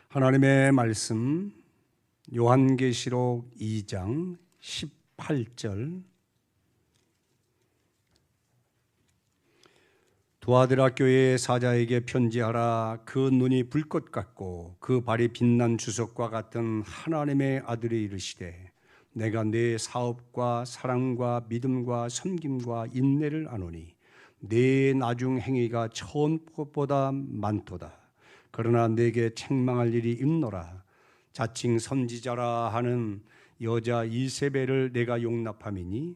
하나님의 말씀 요한계시록 2장 18절. 두아드라 교회의 사자에게 편지하라. 그 눈이 불꽃 같고 그 발이 빛난 주석과 같은 하나님의 아들이 이르시되 내가 네 사업과 사랑과 믿음과 섬김과 인내를 아노니 네 나중 행위가 처음 것보다 많도다. 그러나 내게 책망할 일이 있노라. 자칭 선지자라 하는 여자 이세벨을 내가 용납함이니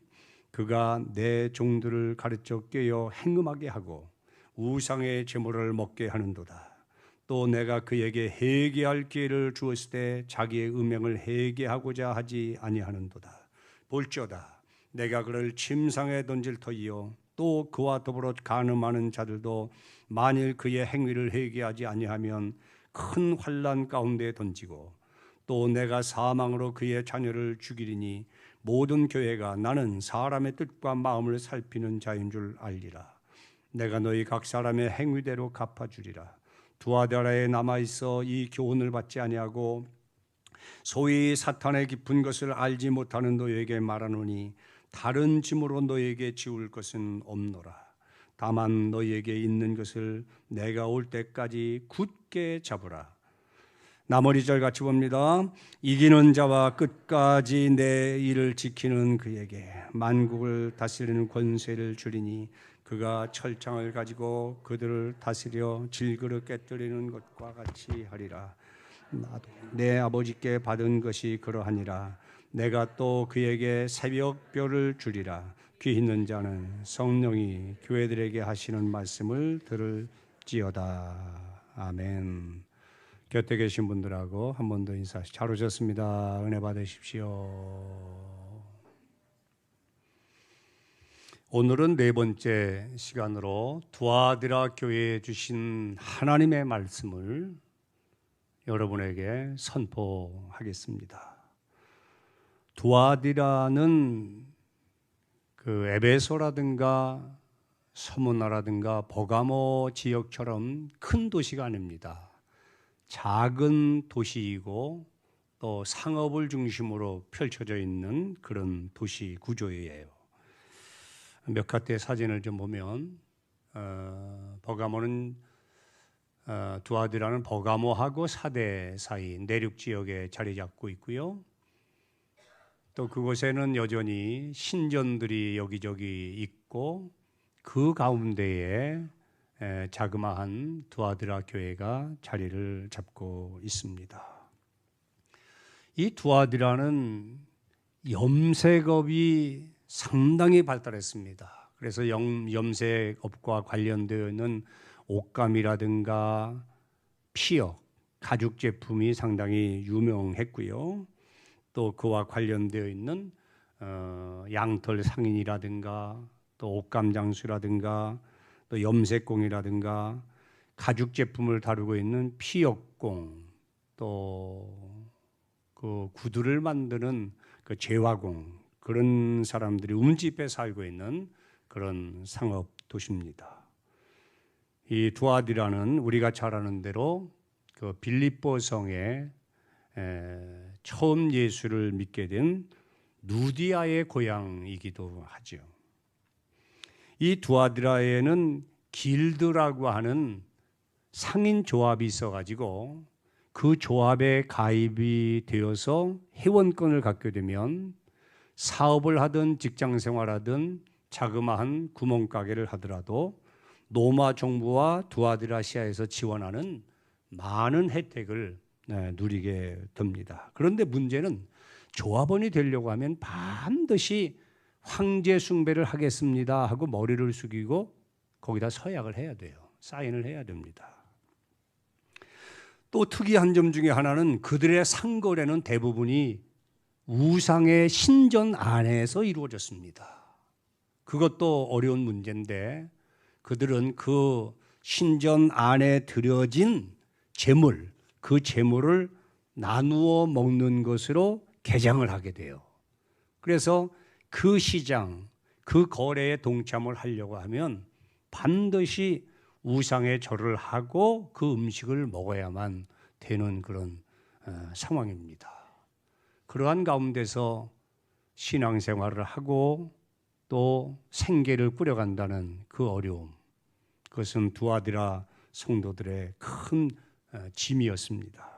그가 내 종들을 가르쳐 깨어 행음하게 하고 우상의 제물을 먹게 하는도다. 또 내가 그에게 회개할 기회를 주었을 때 자기의 음행을 회개하고자 하지 아니하는도다. 볼지어다 내가 그를 침상에 던질 터이요 또 그와 더불어 간음하는 자들도 만일 그의 행위를 회개하지 아니하면 큰 환난 가운데 던지고 또 내가 사망으로 그의 자녀를 죽이리니 모든 교회가 나는 사람의 뜻과 마음을 살피는 자인 줄 알리라. 내가 너희 각 사람의 행위대로 갚아주리라. 두아드라에 남아있어 이 교훈을 받지 아니하고 소위 사탄의 깊은 것을 알지 못하는 너희에게 말하노니 다른 짐으로 너희에게 지울 것은 없노라. 다만 너희에게 있는 것을 내가 올 때까지 굳게 잡으라. 나머지 절 같이 봅니다. 이기는 자와 끝까지 내 일을 지키는 그에게 만국을 다스리는 권세를 주리니 그가 철창을 가지고 그들을 다스려 질그릇 깨뜨리는 것과 같이 하리라. 나도 내 아버지께 받은 것이 그러하니라. 내가 또 그에게 새벽별을 주리라. 귀 있는 자는 성령이 교회들에게 하시는 말씀을 들을지어다. 아멘. 곁에 계신 분들하고 한 번 더 인사하시죠. 잘 오셨습니다. 은혜 받으십시오. 오늘은 네 번째 시간으로 두아드라 교회에 주신 하나님의 말씀을 여러분에게 선포하겠습니다. 두아디라는 그 에베소라든가 서문화라든가 버가모 지역처럼 큰 도시가 아닙니다. 작은 도시이고 또 상업을 중심으로 펼쳐져 있는 그런 도시 구조예요. 몇 가지 사진을 좀 보면 버가모는 두아디라는 버가모하고 사대 사이 내륙 지역에 자리 잡고 있고요. 또 그곳에는 여전히 신전들이 여기저기 있고 그 가운데에 자그마한 두아드라 교회가 자리를 잡고 있습니다. 이 두아드라는 염색업이 상당히 발달했습니다. 그래서 염색업과 관련되어 있는 옷감이라든가 피역, 가죽 제품이 상당히 유명했고요. 또 그와 관련되어 있는 양털 상인이라든가 또 옷감 장수라든가 또 염색공이라든가 가죽 제품을 다루고 있는 피역공, 또 그 구두를 만드는 그 제화공, 그런 사람들이 움집해 살고 있는 그런 상업 도시입니다. 이 두아디라는 우리가 잘 아는 대로 그 빌립보 성에 처음 예수를 믿게 된 누디아의 고향이기도 하죠. 이 두아디라에는 길드라고 하는 상인 조합이 있어가지고 그 조합에 가입이 되어서 회원권을 갖게 되면 사업을 하든 직장 생활하든 자그마한 구멍가게를 하더라도 로마 정부와 두아디라시아에서 지원하는 많은 혜택을 누리게 됩니다. 그런데 문제는 조합원이 되려고 하면 반드시 황제 숭배를 하겠습니다 하고 머리를 숙이고 거기다 서약을 해야 돼요. 사인을 해야 됩니다. 또 특이한 점 중에 하나는 그들의 상거래는 대부분이 우상의 신전 안에서 이루어졌습니다. 그것도 어려운 문제인데 그들은 그 신전 안에 들여진 재물, 그 재물을 나누어 먹는 것으로 개장을 하게 돼요. 그래서 그 시장, 그 거래에 동참을 하려고 하면 반드시 우상에 절을 하고 그 음식을 먹어야만 되는 그런 상황입니다. 그러한 가운데서 신앙생활을 하고 또 생계를 꾸려간다는 그 어려움, 그것은 두아디라 성도들의 큰 짐이었습니다.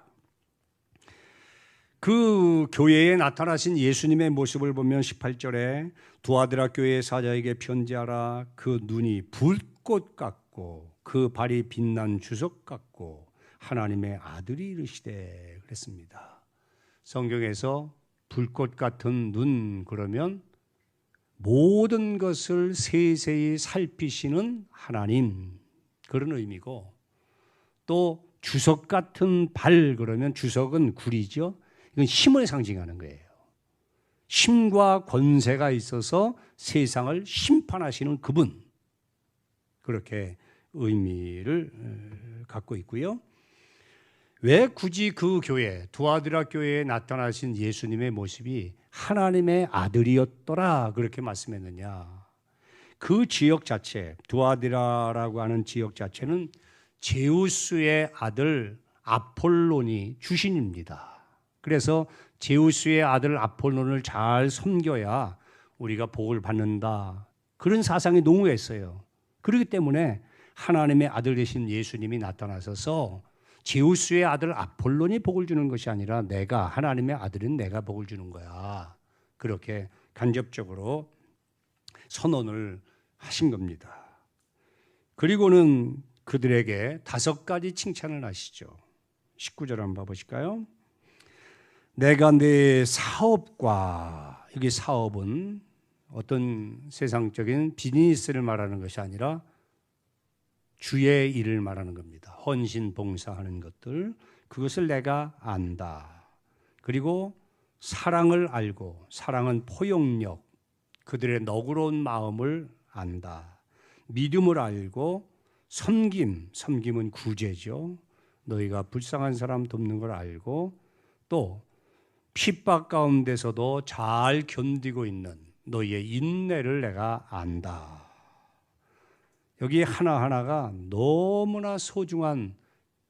그 교회에 나타나신 예수님의 모습을 보면 18절에 두아디라 교회 사자에게 편지하라. 그 눈이 불꽃 같고 그 발이 빛난 주석 같고 하나님의 아들이 이르시되 그랬습니다. 성경에서 불꽃 같은 눈 그러면 모든 것을 세세히 살피시는 하나님, 그런 의미고, 또 주석 같은 발 그러면 주석은 굴이죠. 이건 힘을 상징하는 거예요. 힘과 권세가 있어서 세상을 심판하시는 그분, 그렇게 의미를 갖고 있고요. 왜 굳이 그 교회, 두아디라 교회에 나타나신 예수님의 모습이 하나님의 아들이었더라 그렇게 말씀했느냐? 그 지역 자체, 두아디라라고 하는 지역 자체는 제우스의 아들 아폴론이 주신입니다. 그래서 제우스의 아들 아폴론을 잘 섬겨야 우리가 복을 받는다, 그런 사상이 농후했어요. 그렇기 때문에 하나님의 아들 되신 예수님이 나타나셔서 제우스의 아들 아폴론이 복을 주는 것이 아니라 내가, 하나님의 아들은 내가 복을 주는 거야, 그렇게 간접적으로 선언을 하신 겁니다. 그리고는 그들에게 5가지 칭찬을 하시죠. 19절 한번 봐보실까요? 내가 내 사업과, 여기 사업은 어떤 세상적인 비즈니스를 말하는 것이 아니라 주의 일을 말하는 겁니다. 헌신 봉사하는 것들, 그것을 내가 안다. 그리고 사랑을 알고, 사랑은 포용력, 그들의 너그러운 마음을 안다. 믿음을 알고, 섬김은 구제죠. 너희가 불쌍한 사람 돕는 걸 알고, 또 핍박 가운데서도 잘 견디고 있는 너희의 인내를 내가 안다. 여기 하나하나가 너무나 소중한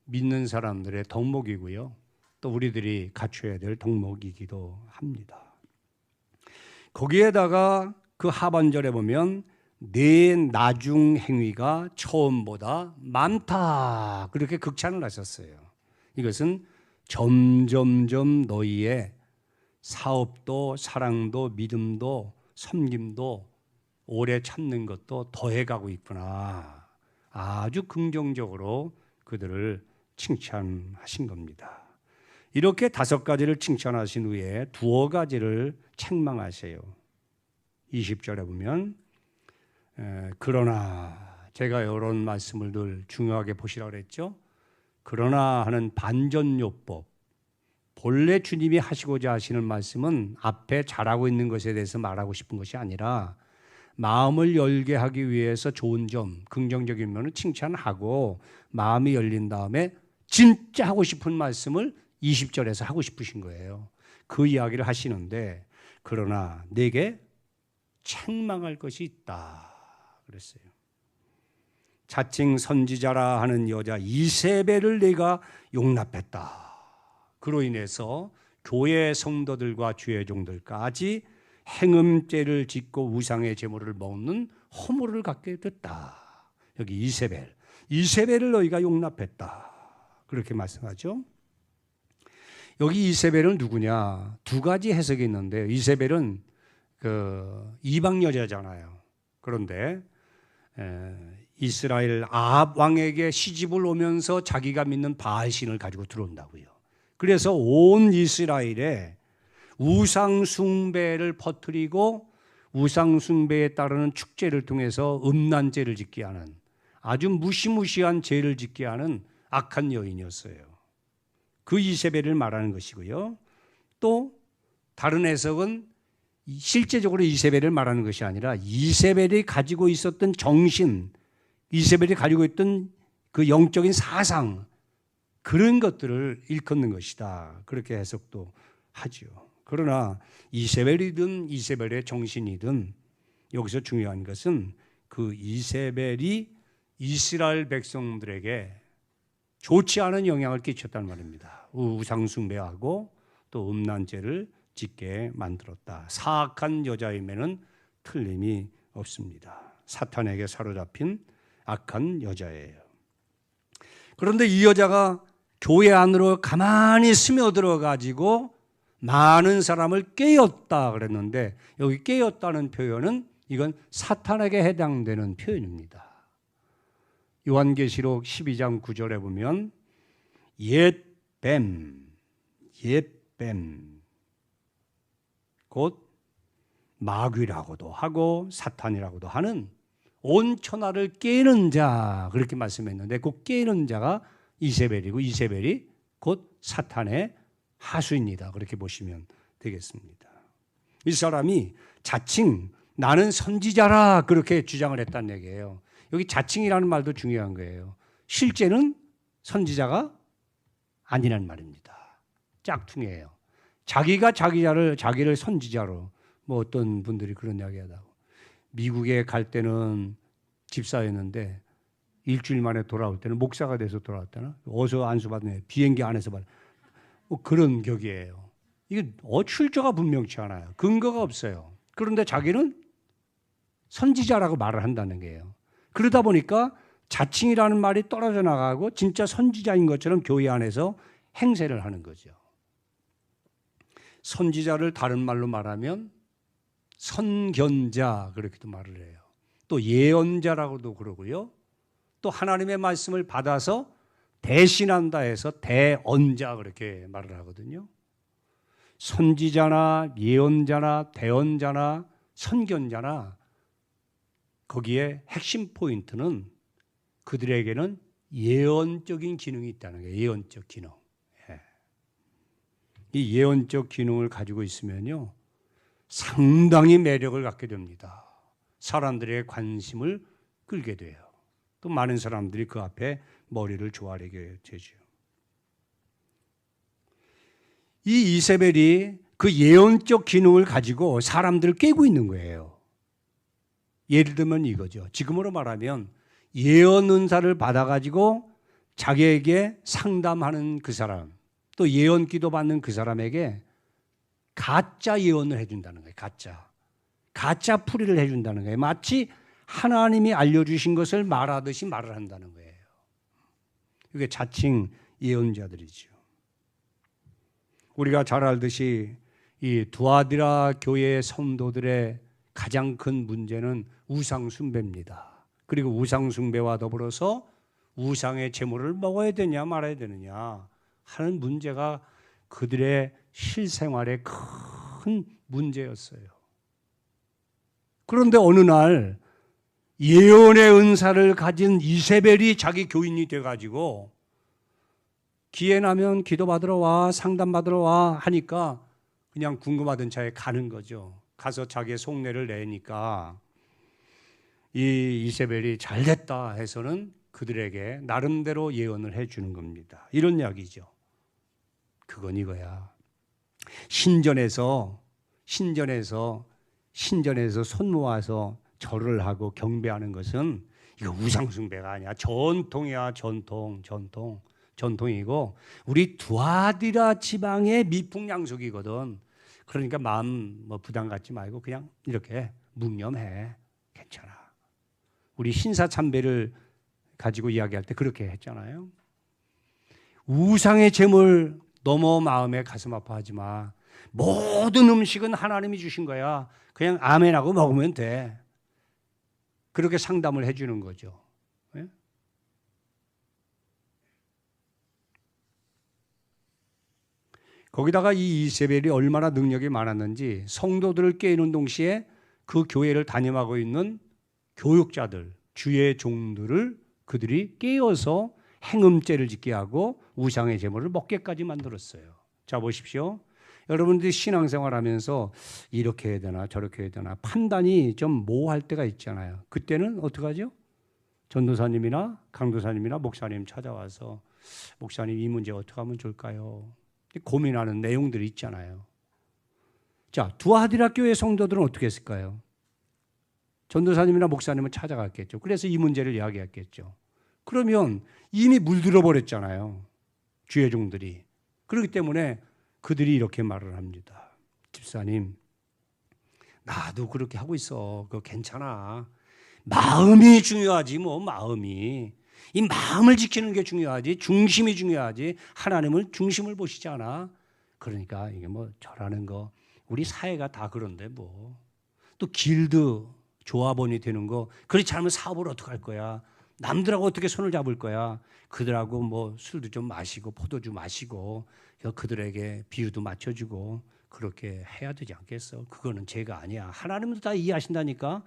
믿는 사람들의 덕목이고요. 또 우리들이 갖춰야 될 덕목이기도 합니다. 거기에다가 그 하반절에 보면 내 나중 행위가 처음보다 많다, 그렇게 극찬을 하셨어요. 이것은 점점점 너희의 사업도 사랑도 믿음도 섬김도 오래 참는 것도 더해가고 있구나. 아주 긍정적으로 그들을 칭찬하신 겁니다. 이렇게 5가지를 칭찬하신 후에 2가지를 책망하세요. 20절에 보면 그러나, 제가 이런 말씀을 늘 중요하게 보시라고 그랬죠. 그러나 하는 반전요법, 본래 주님이 하시고자 하시는 말씀은 앞에 잘하고 있는 것에 대해서 말하고 싶은 것이 아니라 마음을 열게 하기 위해서 좋은 점, 긍정적인 면을 칭찬하고 마음이 열린 다음에 진짜 하고 싶은 말씀을 20절에서 하고 싶으신 거예요. 그 이야기를 하시는데, 그러나 내게 책망할 것이 있다 그랬어요. 자칭 선지자라 하는 여자 이세벨을 내가 용납했다. 그로 인해서 교회 성도들과 주의 종들까지 행음죄를 짓고 우상의 제물을 먹는 허물을 갖게 됐다. 여기 이세벨을 너희가 용납했다, 그렇게 말씀하죠. 여기 이세벨은 누구냐? 2가지 해석이 있는데요. 이세벨은 그 이방 여자잖아요. 그런데 이스라엘 아합 왕에게 시집을 오면서 자기가 믿는 바알신을 가지고 들어온다고요. 그래서 온 이스라엘에 우상 숭배를 퍼뜨리고 우상 숭배에 따르는 축제를 통해서 음란죄를 짓게 하는, 아주 무시무시한 죄를 짓게 하는 악한 여인이었어요. 그 이세벨을 말하는 것이고요. 또 다른 해석은 실제적으로 이세벨을 말하는 것이 아니라 이세벨이 가지고 있었던 정신, 이세벨이 가지고 있던 그 영적인 사상, 그런 것들을 일컫는 것이다, 그렇게 해석도 하죠. 그러나 이세벨이든 이세벨의 정신이든 여기서 중요한 것은 그 이세벨이 이스라엘 백성들에게 좋지 않은 영향을 끼쳤단 말입니다. 우상숭배하고 또 음란죄를 짓게 만들었다. 사악한 여자임에는 틀림이 없습니다. 사탄에게 사로잡힌 악한 여자예요. 그런데 이 여자가 교회 안으로 가만히 스며들어 가지고 많은 사람을 깨웠다 그랬는데, 여기 깨웠다는 표현은 이건 사탄에게 해당되는 표현입니다. 요한계시록 12장 9절에 보면 옛뱀 곧 마귀라고도 하고 사탄이라고도 하는 온 천하를 깨는 자, 그렇게 말씀했는데 그 깨는 자가 이세벨이고, 이세벨이 곧 사탄의 하수입니다. 그렇게 보시면 되겠습니다. 이 사람이 자칭 나는 선지자라 그렇게 주장을 했다는 얘기예요. 여기 자칭이라는 말도 중요한 거예요. 실제는 선지자가 아니란 말입니다. 짝퉁이에요. 자기가 자기를 선지자로, 뭐 어떤 분들이 그런 이야기 하다고. 미국에 갈 때는 집사였는데 일주일 만에 돌아올 때는 목사가 돼서 돌아왔다나? 어디서 안수받네. 비행기 안에서 받네. 뭐 그런 격이에요. 이게 출처가 분명치 않아요. 근거가 없어요. 그런데 자기는 선지자라고 말을 한다는 거예요. 그러다 보니까 자칭이라는 말이 떨어져 나가고 진짜 선지자인 것처럼 교회 안에서 행세를 하는 거죠. 선지자를 다른 말로 말하면 선견자 그렇게도 말을 해요. 또 예언자라고도 그러고요. 또 하나님의 말씀을 받아서 대신한다 해서 대언자 그렇게 말을 하거든요. 선지자나 예언자나 대언자나 선견자나 거기에 핵심 포인트는 그들에게는 예언적인 기능이 있다는 거예요. 예언적 기능. 이 예언적 기능을 가지고 있으면요, 상당히 매력을 갖게 됩니다. 사람들의 관심을 끌게 돼요. 또 많은 사람들이 그 앞에 머리를 조아리게 되죠. 이 이세벨이 그 예언적 기능을 가지고 사람들을 깨고 있는 거예요. 예를 들면 이거죠. 지금으로 말하면 예언 은사를 받아가지고 자기에게 상담하는 그 사람, 또 예언 기도 받는 그 사람에게 가짜 예언을 해준다는 거예요. 가짜 풀이를 해준다는 거예요. 마치 하나님이 알려주신 것을 말하듯이 말을 한다는 거예요. 이게 자칭 예언자들이죠. 우리가 잘 알듯이 이 두아디라 교회의 성도들의 가장 큰 문제는 우상 숭배입니다. 그리고 우상 숭배와 더불어서 우상의 제물을 먹어야 되냐 말아야 되느냐 하는 문제가 그들의 실생활의 큰 문제였어요. 그런데 어느 날 예언의 은사를 가진 이세벨이 자기 교인이 돼가지고 기회 나면 기도받으러 와, 상담받으러 와 하니까 그냥 궁금하던 차에 가는 거죠. 가서 자기의 속내를 내니까 이 이세벨이 잘됐다 해서는 그들에게 나름대로 예언을 해주는 겁니다. 이런 이야기죠. 그건 이거야. 신전에서 손 모아서 절을 하고 경배하는 것은 이거 우상숭배가 아니야. 전통이야. 전통이고 우리 두아디라 지방의 미풍양속이거든. 그러니까 마음 부담 갖지 말고 그냥 이렇게 묵념해. 괜찮아. 우리 신사참배를 가지고 이야기할 때 그렇게 했잖아요. 우상의 제물 너무 마음에 가슴 아파하지 마. 모든 음식은 하나님이 주신 거야. 그냥 아멘하고 먹으면 돼. 그렇게 상담을 해주는 거죠. 예? 거기다가 이 이세벨이 얼마나 능력이 많았는지 성도들을 깨우는 동시에 그 교회를 담임하고 있는 교육자들, 주의 종들을 그들이 깨어서 행음죄를 짓게 하고 우상의 제물을 먹게까지 만들었어요. 자, 보십시오. 여러분들이 신앙생활 하면서 이렇게 해야 되나 저렇게 해야 되나 판단이 좀 모호할 때가 있잖아요. 그때는 어떻게 하죠? 전도사님이나 강도사님이나 목사님 찾아와서 목사님 이 문제 어떻게 하면 좋을까요? 고민하는 내용들이 있잖아요. 자, 두아디라 교회 성도들은 어떻게 했을까요? 전도사님이나 목사님을 찾아갔겠죠. 그래서 이 문제를 이야기했겠죠. 그러면 이미 물들어 버렸잖아요. 주의 종들이. 그렇기 때문에 그들이 이렇게 말을 합니다. 집사님, 나도 그렇게 하고 있어. 그거 괜찮아. 마음이 중요하지 뭐 마음이. 이 마음을 지키는 게 중요하지. 중심이 중요하지. 하나님을 중심을 보시지 않아. 그러니까 이게 뭐 저라는 거 우리 사회가 다 그런데 뭐. 또 길드 조합원이 되는 거 그렇지 않으면 사업을 어떻게 할 거야. 남들하고 어떻게 손을 잡을 거야. 그들하고 뭐 술도 좀 마시고 포도주 마시고 그들에게 비유도 맞춰주고 그렇게 해야 되지 않겠어. 그거는 죄가 아니야. 하나님도 다 이해하신다니까.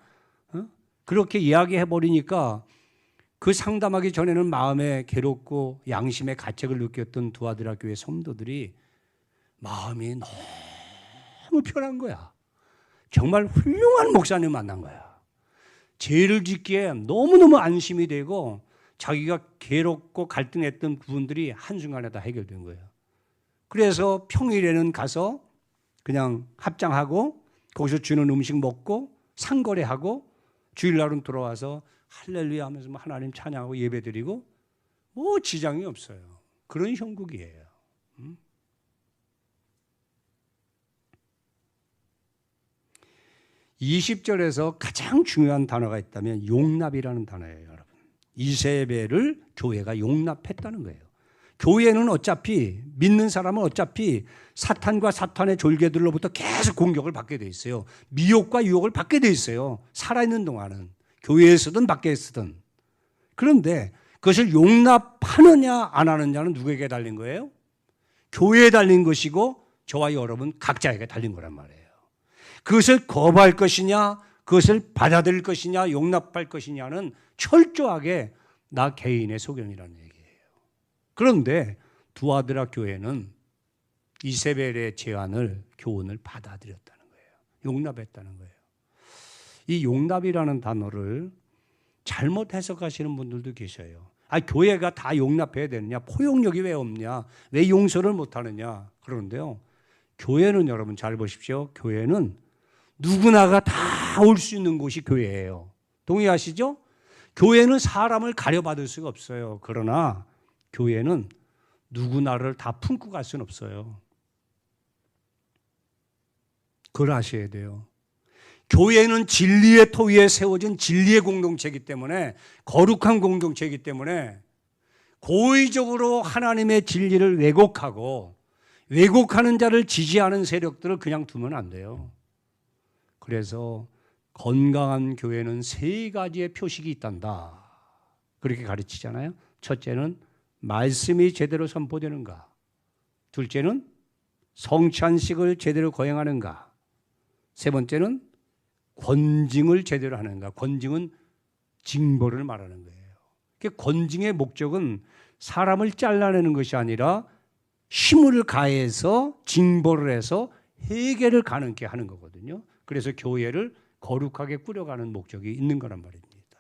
어? 그렇게 이야기해버리니까 그 상담하기 전에는 마음에 괴롭고 양심의 가책을 느꼈던 두아드라 교회 성도들이 마음이 너무 편한 거야. 정말 훌륭한 목사님 만난 거야. 죄를 짓기에 너무너무 안심이 되고 자기가 괴롭고 갈등했던 부분들이 한순간에 다 해결된 거예요. 그래서 평일에는 가서 그냥 합장하고 거기서 주는 음식 먹고 상거래하고 주일날은 돌아와서 할렐루야 하면서 하나님 찬양하고 예배드리고 뭐 지장이 없어요. 그런 형국이에요. 20절에서 가장 중요한 단어가 있다면 용납이라는 단어예요, 여러분. 이세벨을 교회가 용납했다는 거예요. 교회는 어차피 믿는 사람은 어차피 사탄과 사탄의 졸개들로부터 계속 공격을 받게 돼 있어요. 미혹과 유혹을 받게 돼 있어요. 살아있는 동안은 교회에서든 밖에서든. 그런데 그것을 용납하느냐 안 하느냐는 누구에게 달린 거예요? 교회에 달린 것이고 저와 여러분 각자에게 달린 거란 말이에요. 그것을 거부할 것이냐, 그것을 받아들일 것이냐, 용납할 것이냐는 철저하게 나 개인의 소견이라는 얘기예요. 그런데 두아드라 교회는 이세벨의 제안을, 교훈을 받아들였다는 거예요. 용납했다는 거예요. 이 용납이라는 단어를 잘못 해석하시는 분들도 계셔요. 교회가 다 용납해야 되느냐? 포용력이 왜 없냐? 왜 용서를 못하느냐? 그러는데요. 교회는 여러분 잘 보십시오. 교회는 누구나가 다 올 수 있는 곳이 교회예요. 동의하시죠? 교회는 사람을 가려받을 수가 없어요. 그러나 교회는 누구나를 다 품고 갈 수는 없어요. 그걸 아셔야 돼요. 교회는 진리의 토 위에 세워진 진리의 공동체이기 때문에 거룩한 공동체이기 때문에 고의적으로 하나님의 진리를 왜곡하고 왜곡하는 자를 지지하는 세력들을 그냥 두면 안 돼요. 그래서 건강한 교회는 3가지의 표식이 있단다. 그렇게 가르치잖아요. 첫째는 말씀이 제대로 선포되는가. 둘째는 성찬식을 제대로 거행하는가. 세 번째는 권징을 제대로 하는가. 권징은 징벌을 말하는 거예요. 권징의 목적은 사람을 잘라내는 것이 아니라 힘을 가해서 징벌을 해서 회개를 가능케 하는 거거든요. 그래서 교회를 거룩하게 꾸려가는 목적이 있는 거란 말입니다.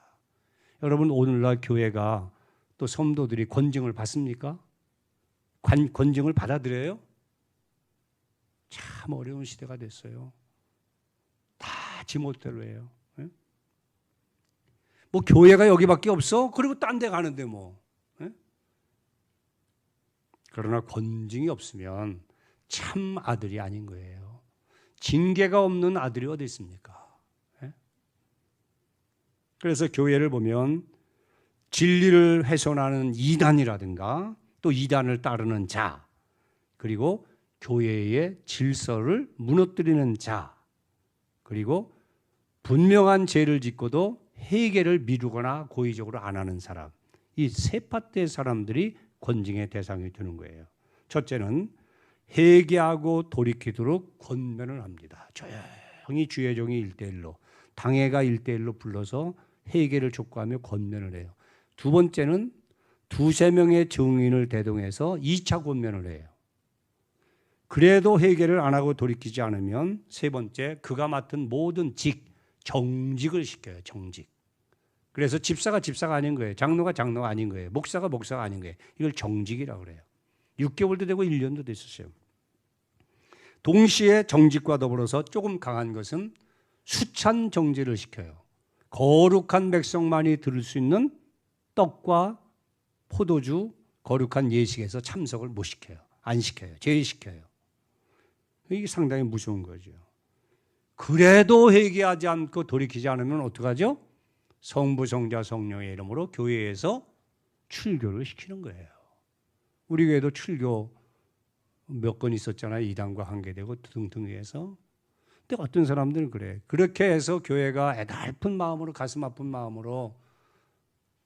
여러분 오늘날 교회가 또 성도들이 권징을 받습니까? 권징을 받아들여요? 참 어려운 시대가 됐어요. 다 지멋대로 해요. 뭐 교회가 여기밖에 없어? 그리고 딴 데 가는데 뭐. 그러나 권징이 없으면 참 아들이 아닌 거예요. 징계가 없는 아들이 어디 있습니까? 그래서 교회를 보면 진리를 훼손하는 이단이라든가 또 이단을 따르는 자, 그리고 교회의 질서를 무너뜨리는 자, 그리고 분명한 죄를 짓고도 회개를 미루거나 고의적으로 안 하는 사람, 이 3파트의 사람들이 권징의 대상이 되는 거예요. 첫째는 회개하고 돌이키도록 권면을 합니다. 조용히 주의 종이 1대1로, 당회가 1대1로 불러서 회개를 촉구하며 권면을 해요. 두 번째는 2-3명의 증인을 대동해서 2차 권면을 해요. 그래도 회개를 안 하고 돌이키지 않으면 세 번째, 그가 맡은 모든 정직을 시켜요. 정직. 그래서 집사가 아닌 거예요. 장로가 아닌 거예요. 목사가 아닌 거예요. 이걸 정직이라고 그래요. 6개월도 되고 1년도 됐었어요. 동시에 정직과 더불어서 조금 강한 것은 수찬 정제를 시켜요. 거룩한 백성만이 들을 수 있는 떡과 포도주 거룩한 예식에서 참석을 못 시켜요. 안 시켜요. 제외시켜요. 이게 상당히 무서운 거죠. 그래도 회개하지 않고 돌이키지 않으면 어떡하죠? 성부, 성자, 성령의 이름으로 교회에서 출교를 시키는 거예요. 우리 교회도 출교 몇 건 있었잖아요. 이단과 관계되고 등등 해서. 근데 어떤 사람들은 그래. 그렇게 해서 교회가 애달픈 마음으로, 가슴 아픈 마음으로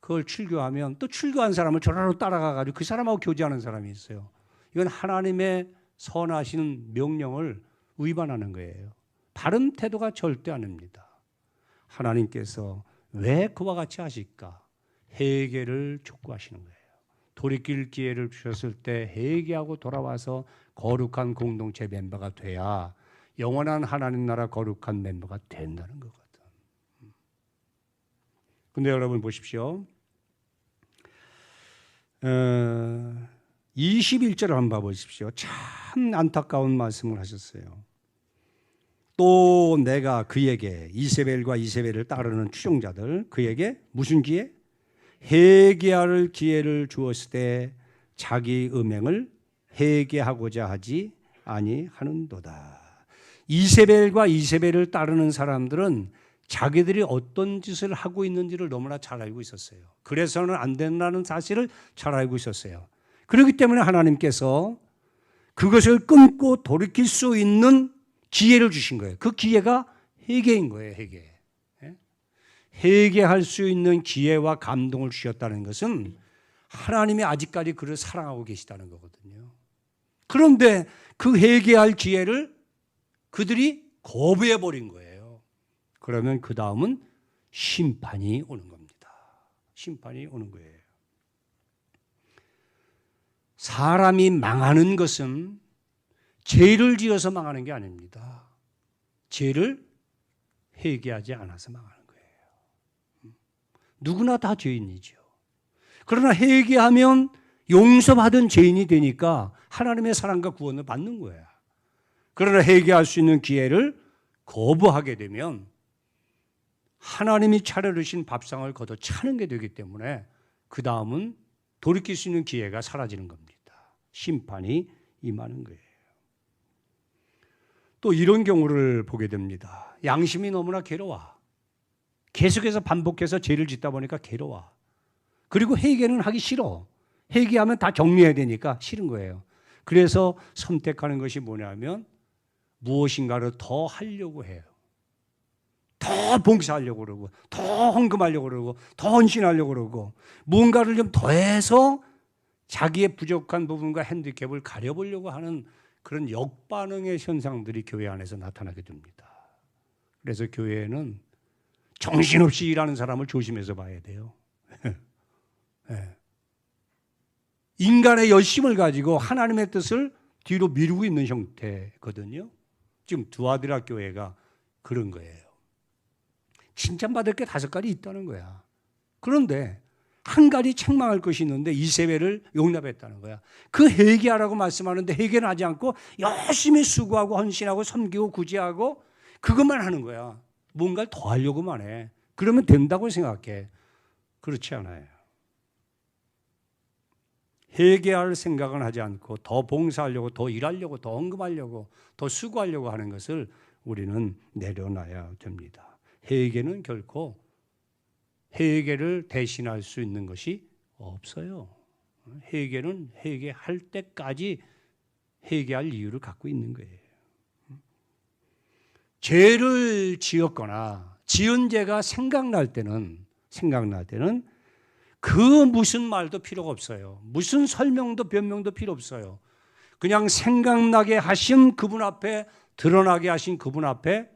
그걸 출교하면 또 출교한 사람을 저라로 따라가가지고 그 사람하고 교제하는 사람이 있어요. 이건 하나님의 선하신 명령을 위반하는 거예요. 바른 태도가 절대 아닙니다. 하나님께서 왜 그와 같이 하실까? 회개를 촉구하시는 거예요. 돌이킬 기회를 주셨을 때 회개하고 돌아와서 거룩한 공동체 멤버가 돼야 영원한 하나님 나라 거룩한 멤버가 된다는 거거든. 근데 여러분 보십시오. 21절을 한번 봐보십시오. 참 안타까운 말씀을 하셨어요. 또 내가 그에게 이세벨과 이세벨을 따르는 추종자들 그에게 무슨 기회? 회개할 기회를 주었을 때 자기 음행을 회개하고자 하지 아니하는도다. 이세벨과 이세벨을 따르는 사람들은 자기들이 어떤 짓을 하고 있는지를 너무나 잘 알고 있었어요. 그래서는 안 된다는 사실을 잘 알고 있었어요. 그렇기 때문에 하나님께서 그것을 끊고 돌이킬 수 있는 기회를 주신 거예요. 그 기회가 회개인 거예요. 회개. 회개할 수 있는 기회와 감동을 주셨다는 것은 하나님이 아직까지 그를 사랑하고 계시다는 거거든요. 그런데 그 회개할 기회를 그들이 거부해 버린 거예요. 그러면 그 다음은 심판이 오는 겁니다. 심판이 오는 거예요. 사람이 망하는 것은 죄를 지어서 망하는 게 아닙니다. 죄를 회개하지 않아서 망하는 거예요. 누구나 다 죄인이죠. 그러나 회개하면 용서받은 죄인이 되니까 하나님의 사랑과 구원을 받는 거야. 그러나 회개할 수 있는 기회를 거부하게 되면 하나님이 차려주신 밥상을 걷어 차는 게 되기 때문에 그 다음은 돌이킬 수 있는 기회가 사라지는 겁니다. 심판이 임하는 거예요. 또 이런 경우를 보게 됩니다. 양심이 너무나 괴로워. 계속해서 반복해서 죄를 짓다 보니까 괴로워. 그리고 회개는 하기 싫어. 회개하면 다 정리해야 되니까 싫은 거예요. 그래서 선택하는 것이 뭐냐면 무엇인가를 더 하려고 해요. 더 봉사하려고 그러고 더 헌금하려고 그러고 더 헌신하려고 그러고 뭔가를 좀 더해서 자기의 부족한 부분과 핸디캡을 가려보려고 하는 그런 역반응의 현상들이 교회 안에서 나타나게 됩니다. 그래서 교회에는 정신없이 일하는 사람을 조심해서 봐야 돼요. 네. 인간의 열심을 가지고 하나님의 뜻을 뒤로 미루고 있는 형태거든요. 지금 두아드라 교회가 그런 거예요. 칭찬받을 게 5가지 있다는 거야. 그런데 한 가지 책망할 것이 있는데 이세벨을 용납했다는 거야. 그 회개하라고 말씀하는데 회개는 하지 않고 열심히 수고하고 헌신하고 섬기고 구제하고 그것만 하는 거야. 뭔가를 더 하려고만 해. 그러면 된다고 생각해. 그렇지 않아요. 회개할 생각은 하지 않고 더 봉사하려고, 더 일하려고, 더 헌금하려고, 더 수고하려고 하는 것을 우리는 내려놔야 됩니다. 회개는 결코 회개를 대신할 수 있는 것이 없어요. 회개는 회개할 때까지 회개할 이유를 갖고 있는 거예요. 죄를 지었거나 지은 죄가 생각날 때는 그 무슨 말도 필요가 없어요. 무슨 설명도 변명도 필요 없어요. 그냥 생각나게 하신 그분 앞에, 드러나게 하신 그분 앞에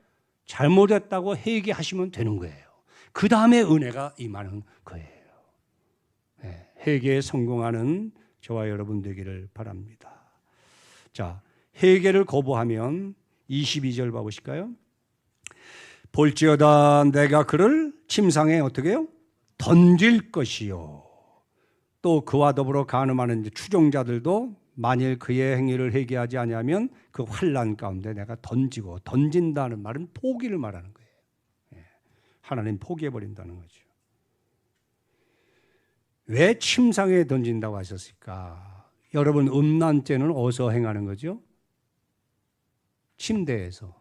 잘못했다고 회개하시면 되는 거예요. 그 다음에 은혜가 임하는 거예요. 네, 회개에 성공하는 저와 여러분 되기를 바랍니다. 자, 회개를 거부하면 22절 봐보실까요? 볼지어다 내가 그를 침상에 어떻게 해요? 던질 것이요. 또 그와 더불어 간음하는 추종자들도 만일 그의 행위를 회개하지 아니하면 그 환난 가운데 내가 던지고, 던진다는 말은 포기를 말하는 거예요. 하나님 포기해버린다는 거죠. 왜 침상에 던진다고 하셨을까? 여러분, 음란죄는 어디서 행하는 거죠? 침대에서.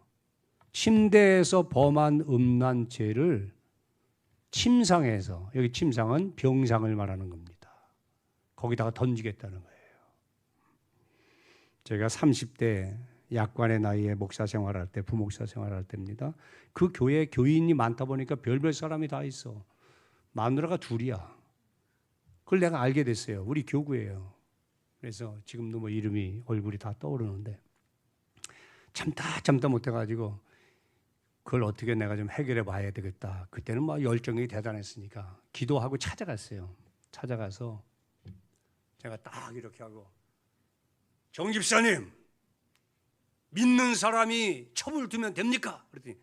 침대에서 범한 음란죄를 침상에서, 여기 침상은 병상을 말하는 겁니다. 거기다가 던지겠다는 거예요. 제가 30대 약관의 나이에 목사 생활할 때, 부목사 생활할 때입니다. 그 교회에 교인이 많다 보니까 별별 사람이 다 있어. 마누라가 둘이야. 그걸 내가 알게 됐어요. 우리 교구예요. 그래서 지금도 뭐 이름이, 얼굴이 다 떠오르는데 참다 못해가지고 그걸 어떻게 내가 좀 해결해 봐야 되겠다. 그때는 막 열정이 대단했으니까 기도하고 찾아갔어요. 찾아가서 제가 딱 이렇게 하고, 정 집사님, 믿는 사람이 첩을 두면 됩니까? 그랬더니,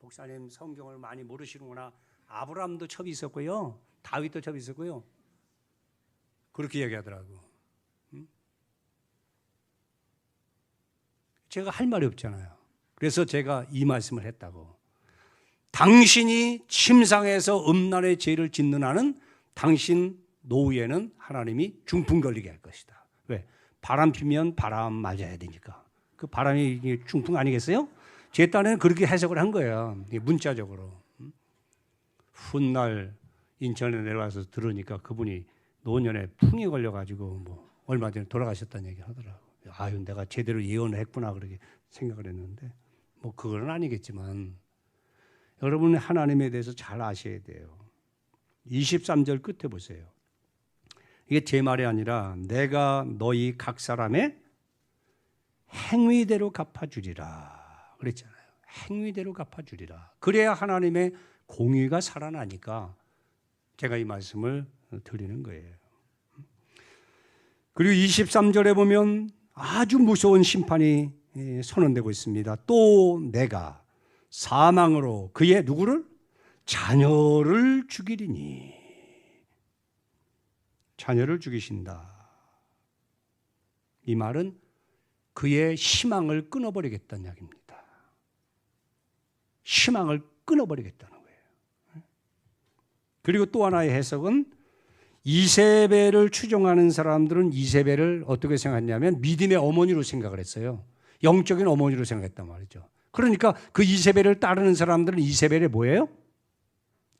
목사님 성경을 많이 모르시는구나. 아브라함도 첩이 있었고요, 다윗도 첩이 있었고요. 그렇게 얘기하더라고. 제가 할 말이 없잖아요. 그래서 제가 이 말씀을 했다고. 당신이 침상에서 음란의 죄를 짓는 한은 당신 노후에는 하나님이 중풍 걸리게 할 것이다. 왜? 바람 피면 바람 맞아야 되니까. 그 바람이 중풍 아니겠어요? 제 딴에는 그렇게 해석을 한 거예요. 문자적으로. 훗날 인천에 내려와서 들으니까 그분이 노년에 풍이 걸려가지고 뭐 얼마 전에 돌아가셨다는 얘기를 하더라고요. 아유, 내가 제대로 예언을 했구나 그렇게 생각을 했는데, 뭐 그건 아니겠지만 여러분은 하나님에 대해서 잘 아셔야 돼요. 23절 끝에 보세요. 이게 제 말이 아니라 내가 너희 각 사람의 행위대로 갚아주리라 그랬잖아요. 행위대로 갚아주리라. 그래야 하나님의 공의가 살아나니까 제가 이 말씀을 드리는 거예요. 그리고 23절에 보면 아주 무서운 심판이 선언되고 있습니다. 또 내가 사망으로 그의 누구를? 자녀를 죽이리니. 자녀를 죽이신다. 이 말은 그의 희망을 끊어버리겠다는 이야기입니다. 희망을 끊어버리겠다는 거예요. 그리고 또 하나의 해석은, 이세벨을 추종하는 사람들은 이세벨을 어떻게 생각했냐면 믿음의 어머니로 생각을 했어요. 영적인 어머니로 생각했단 말이죠. 그러니까 그 이세벨을 따르는 사람들은 이세벨이 뭐예요?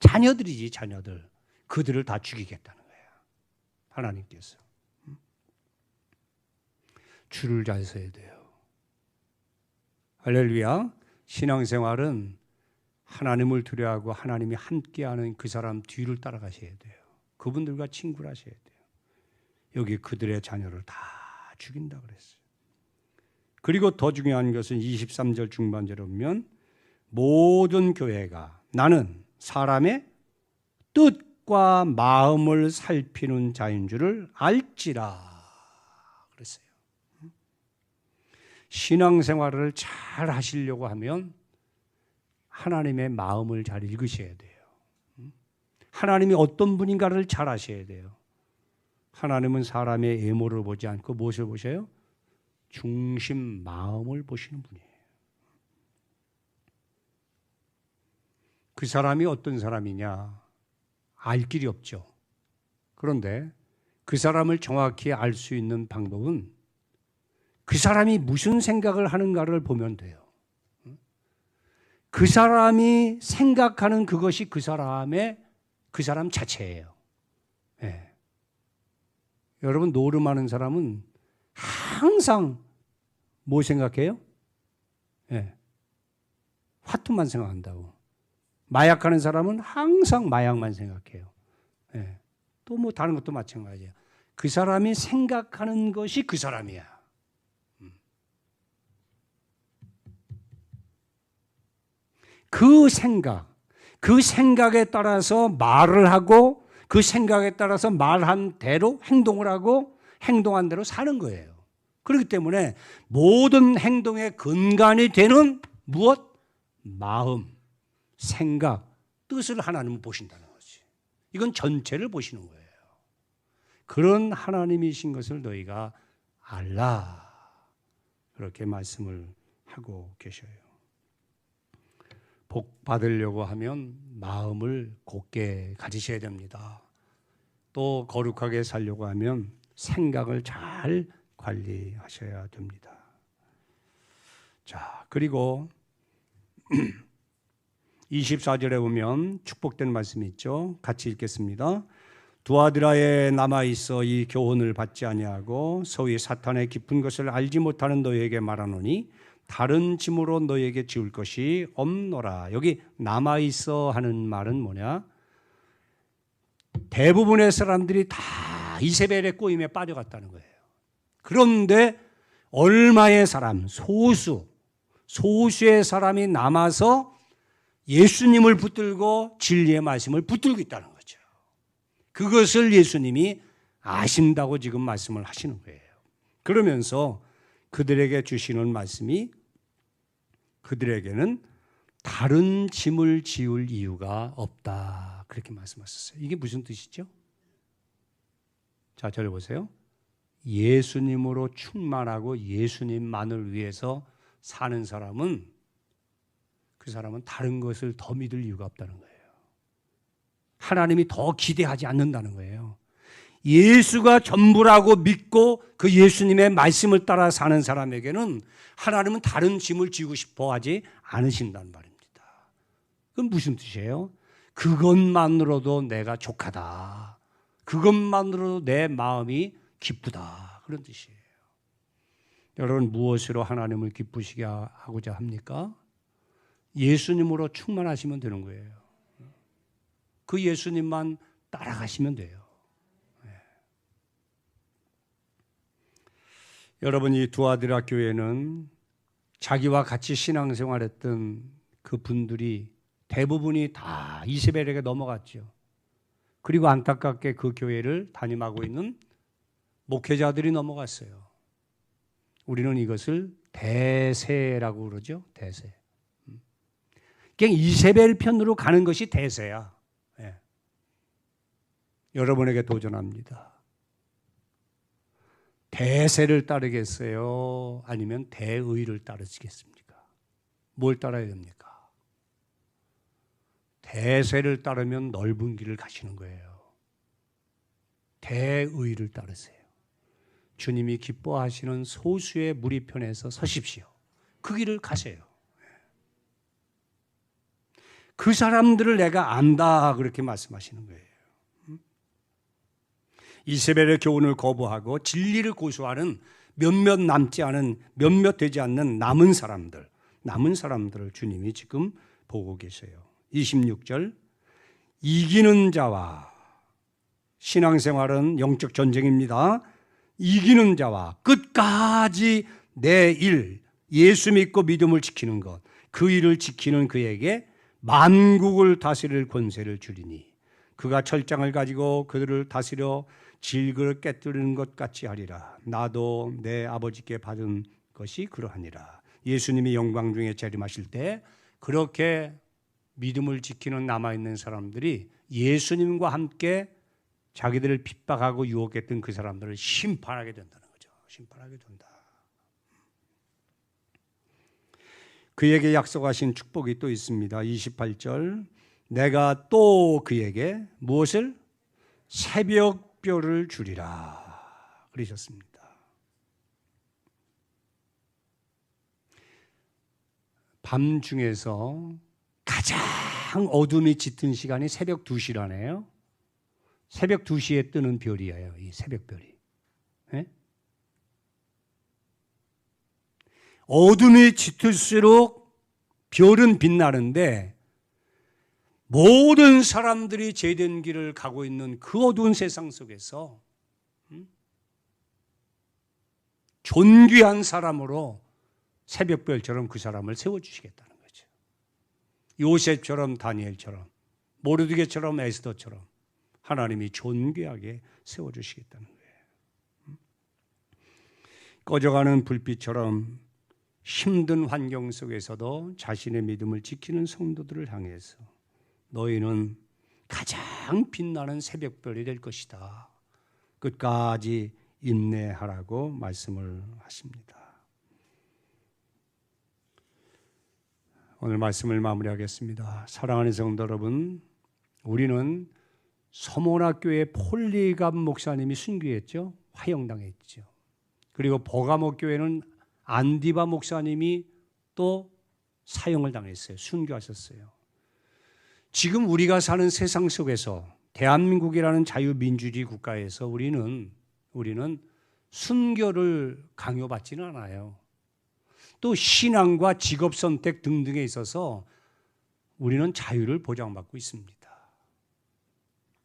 자녀들이지, 자녀들. 그들을 다 죽이겠다는 거예요. 하나님께서. 줄을 잘 서야 돼요. 할렐루야. 신앙생활은 하나님을 두려워하고 하나님이 함께하는 그 사람 뒤를 따라가셔야 돼요. 그분들과 친구를 하셔야 돼요. 여기 그들의 자녀를 다 죽인다 그랬어요. 그리고 더 중요한 것은 23절 중반절에 보면 모든 교회가 나는 사람의 뜻과 마음을 살피는 자인 줄을 알지라 그랬어요. 신앙생활을 잘 하시려고 하면 하나님의 마음을 잘 읽으셔야 돼요. 하나님이 어떤 분인가를 잘 아셔야 돼요. 하나님은 사람의 외모를 보지 않고 무엇을 보셔요? 중심 마음을 보시는 분이에요. 그 사람이 어떤 사람이냐 알 길이 없죠. 그런데 그 사람을 정확히 알 수 있는 방법은 그 사람이 무슨 생각을 하는가를 보면 돼요. 그 사람이 생각하는 그것이 그 사람 자체예요. 네. 여러분, 노름하는 사람은 항상 뭐 생각해요? 네. 화투만 생각한다고. 마약하는 사람은 항상 마약만 생각해요. 네. 또 뭐 다른 것도 마찬가지예요. 그 사람이 생각하는 것이 그 사람이야. 그 생각에 따라서 말을 하고 그 생각에 따라서 말한 대로 행동을 하고 행동한 대로 사는 거예요. 그렇기 때문에 모든 행동의 근간이 되는 무엇? 마음, 생각, 뜻을 하나님은 보신다는 거지. 이건 전체를 보시는 거예요. 그런 하나님이신 것을 너희가 알라. 그렇게 말씀을 하고 계셔요. 복 받으려고 하면 마음을 곧게 가지셔야 됩니다. 또 거룩하게 살려고 하면 생각을 잘 관리하셔야 됩니다. 자, 그리고 24절에 보면 축복된 말씀이 있죠. 같이 읽겠습니다. 두아드라에 남아있어 이 교훈을 받지 아니하고 소위 사탄의 깊은 것을 알지 못하는 너희에게 말하노니 다른 짐으로 너희에게 지울 것이 없노라. 여기 남아있어 하는 말은 뭐냐? 대부분의 사람들이 다 이세벨의 꼬임에 빠져갔다는 거예요. 그런데 얼마의 사람, 소수의 사람이 남아서 예수님을 붙들고 진리의 말씀을 붙들고 있다는 거죠. 그것을 예수님이 아신다고 지금 말씀을 하시는 거예요. 그러면서 그들에게 주시는 말씀이 그들에게는 다른 짐을 지울 이유가 없다. 그렇게 말씀하셨어요. 이게 무슨 뜻이죠? 자, 저를 보세요. 예수님으로 충만하고 예수님만을 위해서 사는 사람은 그 사람은 다른 것을 더 믿을 이유가 없다는 거예요. 하나님이 더 기대하지 않는다는 거예요. 예수가 전부라고 믿고 그 예수님의 말씀을 따라 사는 사람에게는 하나님은 다른 짐을 지고 싶어 하지 않으신다는 말입니다. 그건 무슨 뜻이에요? 그것만으로도 내가 족하다. 그것만으로도 내 마음이 기쁘다. 그런 뜻이에요. 여러분, 무엇으로 하나님을 기쁘시게 하고자 합니까? 예수님으로 충만하시면 되는 거예요. 그 예수님만 따라가시면 돼요. 네. 여러분, 이 두아드라 교회는 자기와 같이 신앙생활했던 그 분들이 대부분이 다 이세벨에게 넘어갔죠. 그리고 안타깝게 그 교회를 담임하고 있는 목회자들이 넘어갔어요. 우리는 이것을 대세라고 그러죠. 대세. 그냥 이세벨 편으로 가는 것이 대세야. 네. 여러분에게 도전합니다. 대세를 따르겠어요? 아니면 대의를 따르시겠습니까? 뭘 따라야 됩니까? 대세를 따르면 넓은 길을 가시는 거예요. 대의를 따르세요. 주님이 기뻐하시는 소수의 무리 편에서 서십시오. 그 길을 가세요. 그 사람들을 내가 안다 그렇게 말씀하시는 거예요. 이세벨의 교훈을 거부하고 진리를 고수하는 몇몇 남지 않은, 몇몇 되지 않는 남은 사람들을 주님이 지금 보고 계세요. 26절, 이기는 자와, 신앙생활은 영적 전쟁입니다. 이기는 자와 끝까지 내 일, 예수 믿고 믿음을 지키는 것, 그 일을 지키는 그에게 만국을 다스릴 권세를 주리니 그가 철장을 가지고 그들을 다스려 질그릇 깨뜨리는 것 같이 하리라. 나도 내 아버지께 받은 것이 그러하니라. 예수님이 영광 중에 재림하실 때 그렇게 믿음을 지키는 남아있는 사람들이 예수님과 함께 자기들을 핍박하고 유혹했던 그 사람들을 심판하게 된다는 거죠. 심판하게 된다. 그에게 약속하신 축복이 또 있습니다. 28절, 내가 또 그에게 무엇을? 새벽별을 주리라 그러셨습니다. 밤 중에서 가장 어둠이 짙은 시간이 새벽 2시라네요. 새벽 2시에 뜨는 별이에요. 이 새벽별이. 네? 어둠이 짙을수록 별은 빛나는데 모든 사람들이 죄된 길을 가고 있는 그 어두운 세상 속에서 존귀한 사람으로 새벽별처럼 그 사람을 세워주시겠다는 거죠. 요셉처럼 다니엘처럼 모르드게처럼 에스더처럼 하나님이 존귀하게 세워주시겠다는 거예요. 꺼져가는 불빛처럼 힘든 환경 속에서도 자신의 믿음을 지키는 성도들을 향해서 너희는 가장 빛나는 새벽별이 될 것이다. 끝까지 인내하라고 말씀을 하십니다. 오늘 말씀을 마무리하겠습니다. 사랑하는 성도 여러분, 우리는 서문학교의 폴리갑 목사님이 순교했죠. 화형당했죠. 그리고 버가모 교회는 안디바 목사님이 또 사형을 당했어요. 순교하셨어요. 지금 우리가 사는 세상 속에서 대한민국이라는 자유민주주의 국가에서 우리는 순교를 강요받지는 않아요. 또 신앙과 직업 선택 등등에 있어서 우리는 자유를 보장받고 있습니다.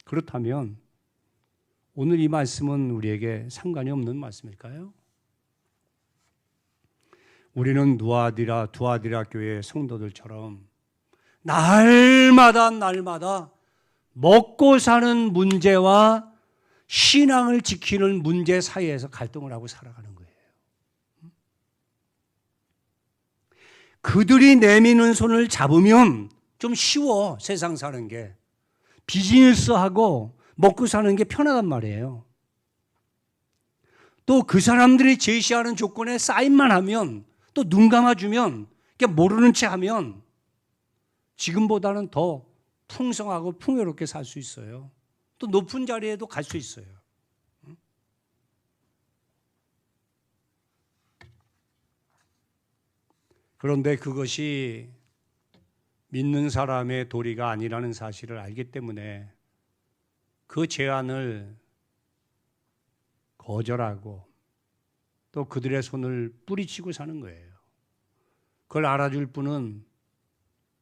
그렇다면 오늘 이 말씀은 우리에게 상관이 없는 말씀일까요? 우리는 두아디라 교회 성도들처럼 날마다 먹고 사는 문제와 신앙을 지키는 문제 사이에서 갈등을 하고 살아가는 거예요. 그들이 내미는 손을 잡으면 좀 쉬워, 세상 사는 게. 비즈니스하고 먹고 사는 게 편하단 말이에요. 또 그 사람들이 제시하는 조건에 사인만 하면, 또 눈 감아주면, 모르는 채 하면 지금보다는 더 풍성하고 풍요롭게 살 수 있어요. 또 높은 자리에도 갈 수 있어요. 그런데 그것이 믿는 사람의 도리가 아니라는 사실을 알기 때문에 그 제안을 거절하고 또 그들의 손을 뿌리치고 사는 거예요. 그걸 알아줄 분은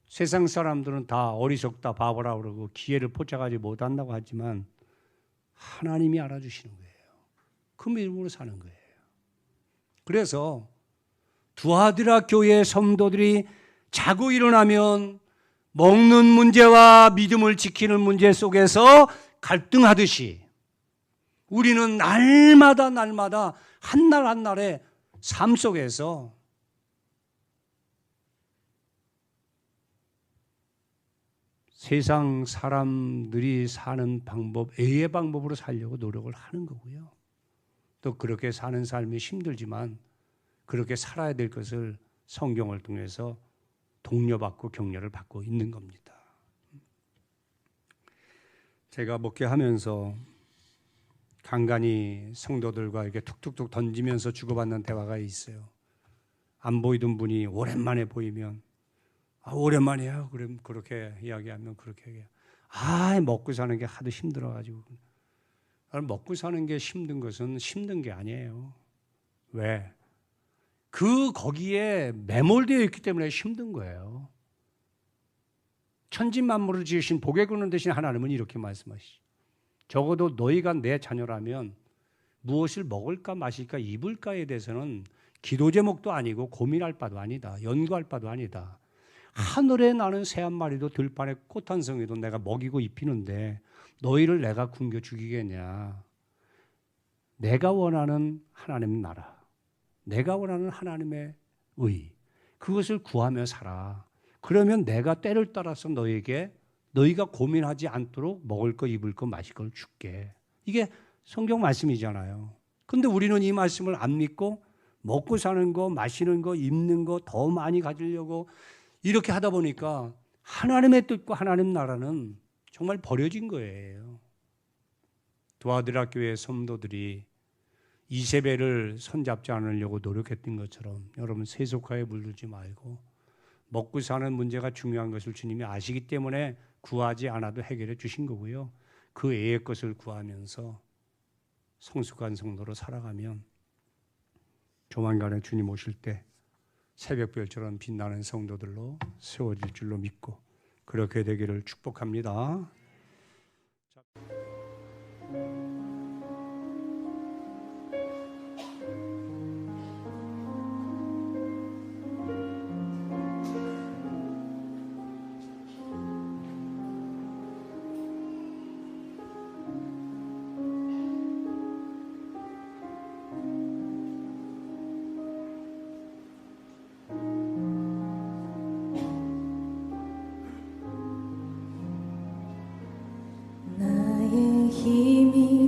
세상 사람들은 다 어리석다 바보라 그러고 기회를 포착하지 못한다고 하지만 하나님이 알아주시는 거예요. 그 믿음으로 사는 거예요. 그래서 두아디라 교회의 성도들이 자고 일어나면 먹는 문제와 믿음을 지키는 문제 속에서 갈등하듯이 우리는 날마다 한날 한날의 삶 속에서 세상 사람들이 사는 방법, A의 방법으로 살려고 노력을 하는 거고요. 또 그렇게 사는 삶이 힘들지만 그렇게 살아야 될 것을 성경을 통해서 독려받고 격려를 받고 있는 겁니다. 제가 목회하면서 간간히 성도들과 이렇게 툭툭툭 던지면서 주고받는 대화가 있어요. 안 보이던 분이 오랜만에 보이면 오랜만이에요. 그럼 그렇게 이야기하면 그렇게 얘기해요. 먹고 사는 게 하도 힘들어가지고. 먹고 사는 게 힘든 것은 힘든 게 아니에요. 왜? 거기에 매몰되어 있기 때문에 힘든 거예요. 천지만물을 지으신 복의 근원 되신 하나님은 이렇게 말씀하시죠. 적어도 너희가 내 자녀라면 무엇을 먹을까 마실까 입을까에 대해서는 기도 제목도 아니고 고민할 바도 아니다. 연구할 바도 아니다. 하늘에 나는 새 한 마리도 들판에 꽃 한 송이도 내가 먹이고 입히는데 너희를 내가 굶겨 죽이겠냐. 내가 원하는 하나님 나라, 내가 원하는 하나님의 의, 그것을 구하며 살아. 그러면 내가 때를 따라서 너희가 고민하지 않도록 먹을 거 입을 거 마실 걸 줄게. 이게 성경 말씀이잖아요. 근데 우리는 이 말씀을 안 믿고 먹고 사는 거, 마시는 거, 입는 거 더 많이 가지려고 이렇게 하다 보니까 하나님의 뜻과 하나님 나라는 정말 버려진 거예요. 두아디라 교회 성도들이 이세벨을 손잡지 않으려고 노력했던 것처럼 여러분 세속화에 물들지 말고 먹고 사는 문제가 중요한 것을 주님이 아시기 때문에 구하지 않아도 해결해 주신 거고요. 그 외의 것을 구하면서 성숙한 성도로 살아가면 조만간에 주님 오실 때 새벽별처럼 빛나는 성도들로 세워질 줄로 믿고 그렇게 되기를 축복합니다. 나의 힘이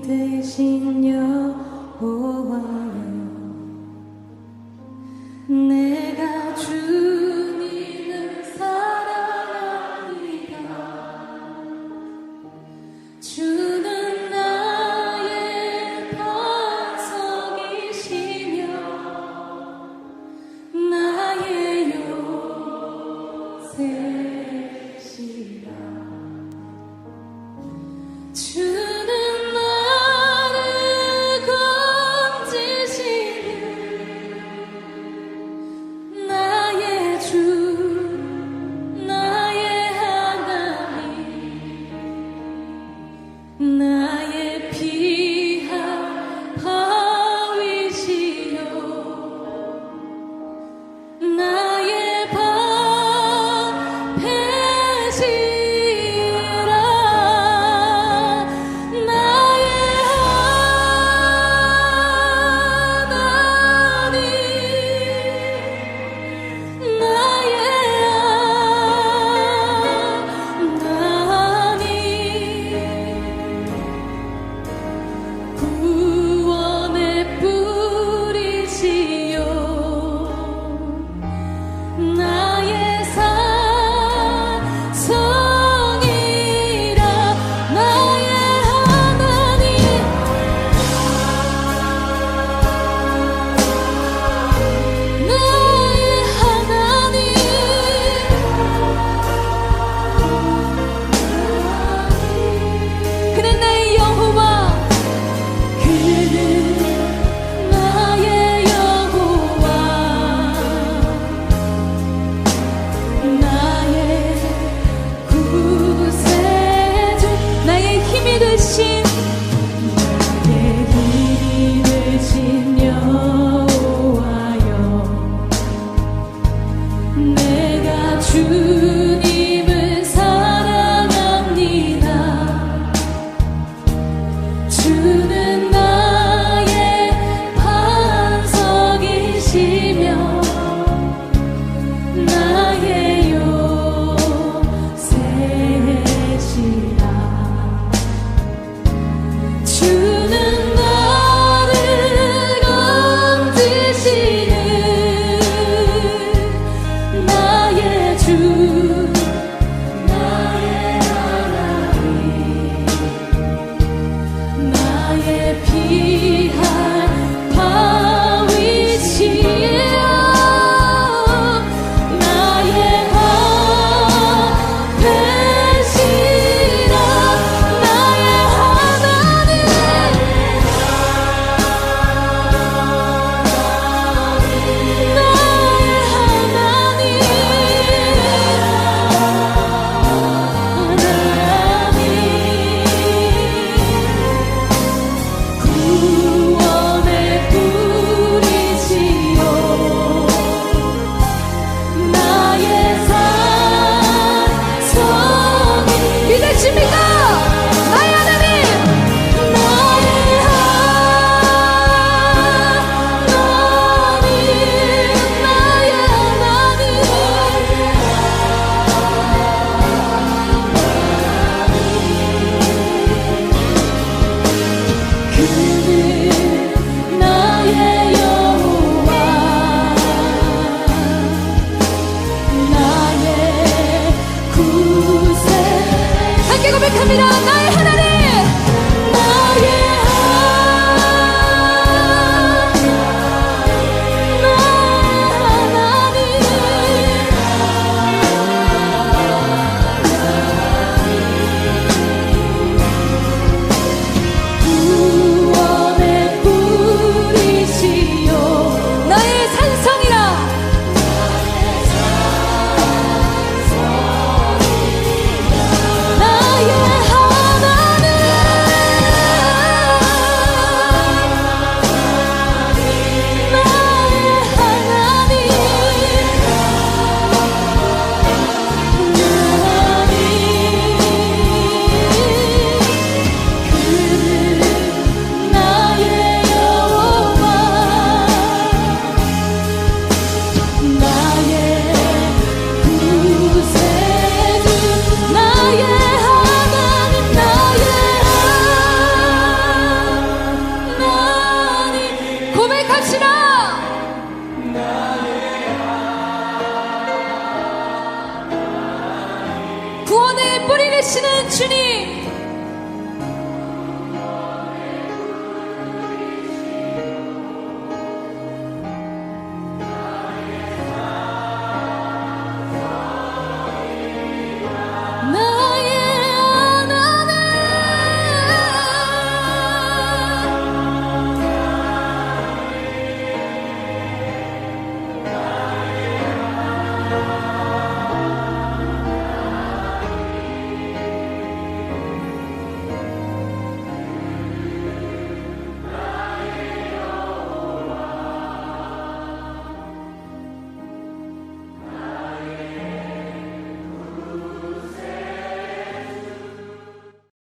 되시는 주님,